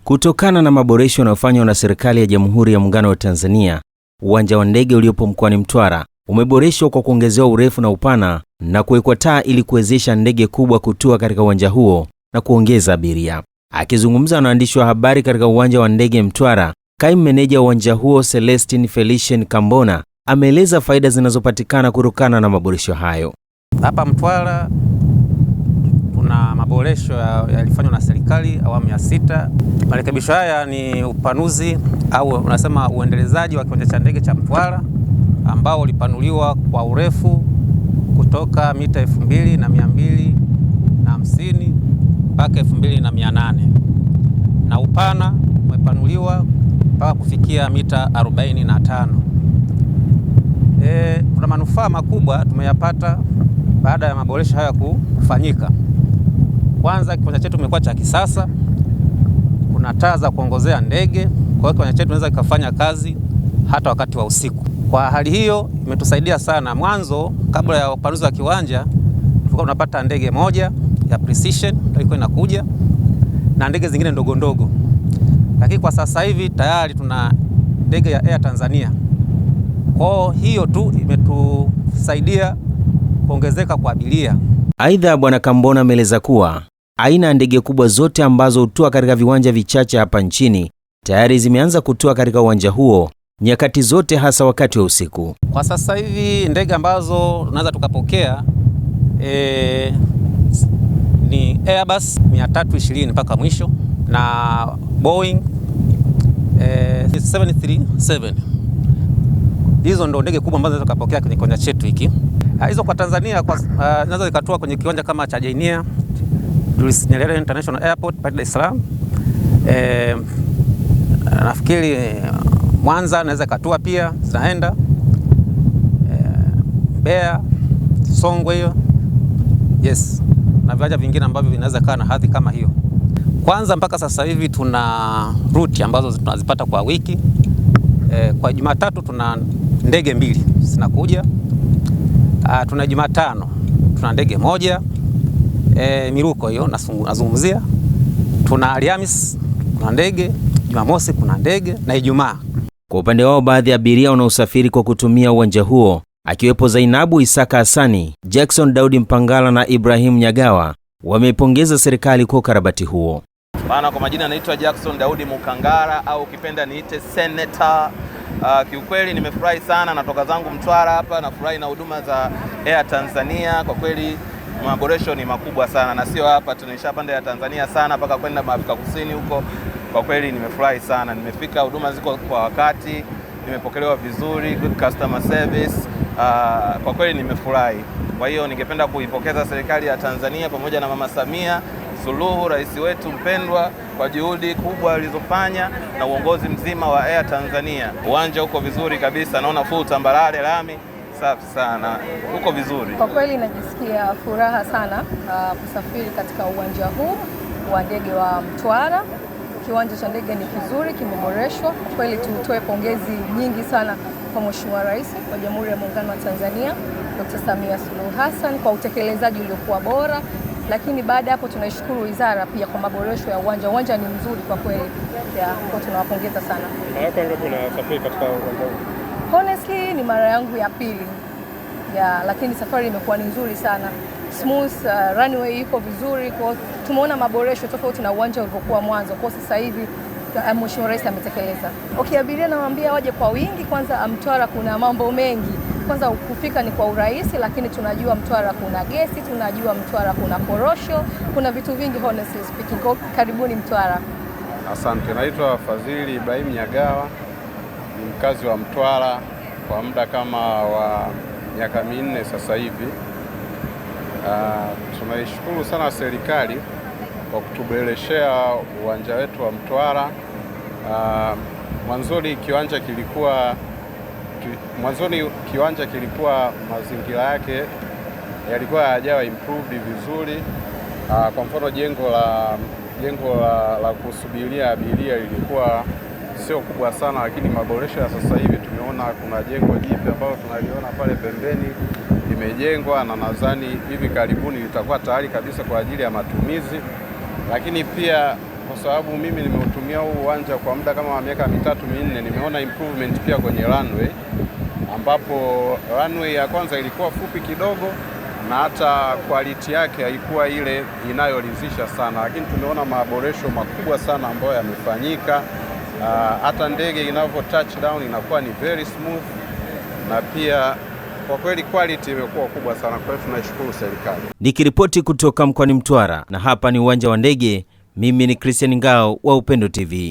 Kutokana na maboresho yanayofanywa na serikali ya Jamhuri ya Muungano wa Tanzania, uwanja wa ndege uliopo mkoani Mtwara umeboreshwa kwa kuongezewa urefu na upana na kuwekwa taa ili kuwezesha ndege kubwa kutua katika uwanja huo na kuongeza abiria. Akizungumza na waandishi wa habari katika uwanja wa ndege Mtwara, kaimu meneja wa uwanja huo Celestine Felician Kambona ameeleza faida zinazopatikana kutokana na maboresho hayo. Hapa Mtwara tuna maboresho yalifanywa na serikali awamu ya 6. Marekebisho haya ni upanuzi au unasema uendelezaji wa kiwanja cha ndege cha Mtwara ambao ulipanuliwa kwa urefu kutoka mita 2250 mpaka 2800 na upana umepanuliwa mpaka kufikia mita 45. Kuna manufaa makubwa tumeyapata baada ya maboresho haya kufanyika. Kwanza, kiwanja chetu kimekuwa cha kisasa, kuna taa za kuongozea ndege, kwa hiyo kiwanja chetu kinaweza kufanya kazi hata wakati wa usiku. Kwa hali hiyo imetusaidia sana. Mwanzo, kabla ya upanuzi wa kiwanja, tulikuwa tunapata ndege moja ya Precision ilikuwa inakuja na ndege zingine ndogo ndogo, lakini kwa sasa hivi tayari tuna ndege ya Air Tanzania. Kwa hiyo tu imetusaidia kuongezeka kwa abiria. Aidha, Bwana Kambona ameeleza kuwa aina ya ndege kubwa zote ambazo hutua katika viwanja vichache hapa nchini tayari zimeanza kutua katika uwanja huo nyakati zote, hasa wakati wa usiku. Kwa sasa hivi ndege ambazo tunaweza tukapokea ni Airbus 320 mpaka mwisho na Boeing 737. Hizo ndo ndege kubwa ambazo tunaweza tukapokea kwenye kiwanja chetu hiki. Hizo kwa Tanzania zinaweza zikatua kwenye kiwanja kama cha Jainia Julius Nyerere International Airport pale Dar es Salaam. Nafikiri Mwanza naweza katua pia, zinaenda Mbeya, Songwe hiyo. Yes, na viwanja vingine ambavyo vinaweza kaa na hadhi kama hiyo. Kwanza mpaka sasa hivi tuna route ambazo tunazipata kwa wiki. Kwa Jumatatu tuna ndege 2 zinakuja. Tuna Jumatano tuna ndege moja Miruko hiyo nazungumzia. Tuna Alhamisi kuna ndege, Jumamosi kuna ndege na Ijumaa. Kwa upande wao, baadhi ya abiria wanaosafiri kwa kutumia uwanja huo akiwepo Zainabu Isaka Hasani, Jackson Daudi Mpangala na Ibrahim Nyagawa wameipongeza serikali kwa ukarabati huo. Bana, kwa majina naitwa Jackson Daudi Mukangara au ukipenda niite Senator. Kiukweli nimefurahi sana, natoka zangu Mtwara hapa, nafurahi na huduma za Air Tanzania. Kwa kweli maboresho ni makubwa sana, na sio hapa, tunashapanda Air Tanzania sana mpaka kwenda Afrika Kusini huko. Kwa kweli nimefurahi sana, nimefika, huduma ziko kwa wakati, nimepokelewa vizuri, good customer service. Kwa kweli nimefurahi. Kwa hiyo ningependa kuipokeza serikali ya Tanzania pamoja na Mama Samia Suluhu, rais wetu mpendwa, kwa juhudi kubwa alizofanya na uongozi mzima wa Air Tanzania. Uwanja uko vizuri kabisa, naona full tambarare, lami safi sana, uko vizuri. Kwa kweli najisikia furaha sana kusafiri katika uwanja huu wa ndege wa Mtwara. Kiwanja cha ndege ni kizuri, kimeboreshwa. Kwa kweli tutoe pongezi nyingi sana kwa Mheshimiwa Rais wa Jamhuri ya Muungano wa Tanzania Dr. Samia Suluhu Hassan kwa utekelezaji uliokuwa bora. Lakini baada hapo tunaishukuru wizara pia kwa maboresho ya uwanja. Uwanja ni mzuri kwa kweli. Kwa tunawapongeza sana. Hapa ndio tunasafiri katika uwanja huu. Honestly ni mara yangu ya pili. Lakini safari imekuwa ni nzuri sana. Smooth, runway iko vizuri, kwa tumeona maboresho tofauti na uwanja ulivyokuwa mwanzo. Kwa sasa hivi Mheshimiwa Rais ametekeleza. Abiria nawaambia waje kwa wingi. Kwanza Mtwara kuna mambo mengi. Kwanza kufika ni kwa urahisi, lakini tunajua Mtwara kuna gesi, tunajua Mtwara kuna korosho, kuna vitu vingi honestly speaking. Karibuni Mtwara. Asante. Naitwa Fadhili Ibrahim Nyagawa, ni mkazi wa Mtwara kwa muda kama wa miaka 4 sasa hivi. Tunaishukuru sana serikali kwa kutuboreshea uwanja wetu wa Mtwara. Mwanzoni kiwanja kilikuwa mazingira yake yalikuwa hayajawa improved vizuri. Kwa mfano jengo la kusubiria abiria lilikuwa sio kubwa sana, lakini maboresho ya sasa hivi tumeona kuna jengo jipya ambalo tunaliona pale pembeni limejengwa, na nadhani hivi karibuni litakuwa tayari kabisa kwa ajili ya matumizi. Lakini pia kwa sababu mimi nimeutumia huu uwanja kwa muda kama miaka 3-4. Nimeona improvement pia kwenye runway, ambapo runway ya kwanza ilikuwa fupi kidogo na hata quality yake haikuwa ile inayoridhisha sana, lakini tumeona maboresho makubwa sana ambayo yamefanyika. Hata ndege inavyo touchdown inakuwa ni very smooth, na pia kwa kweli quality imekuwa kubwa sana. Kwa hiyo tunashukuru serikali. Nikiripoti kutoka mkoani Mtwara, na hapa ni uwanja wa ndege, mimi ni Christian Ngao wa Upendo TV.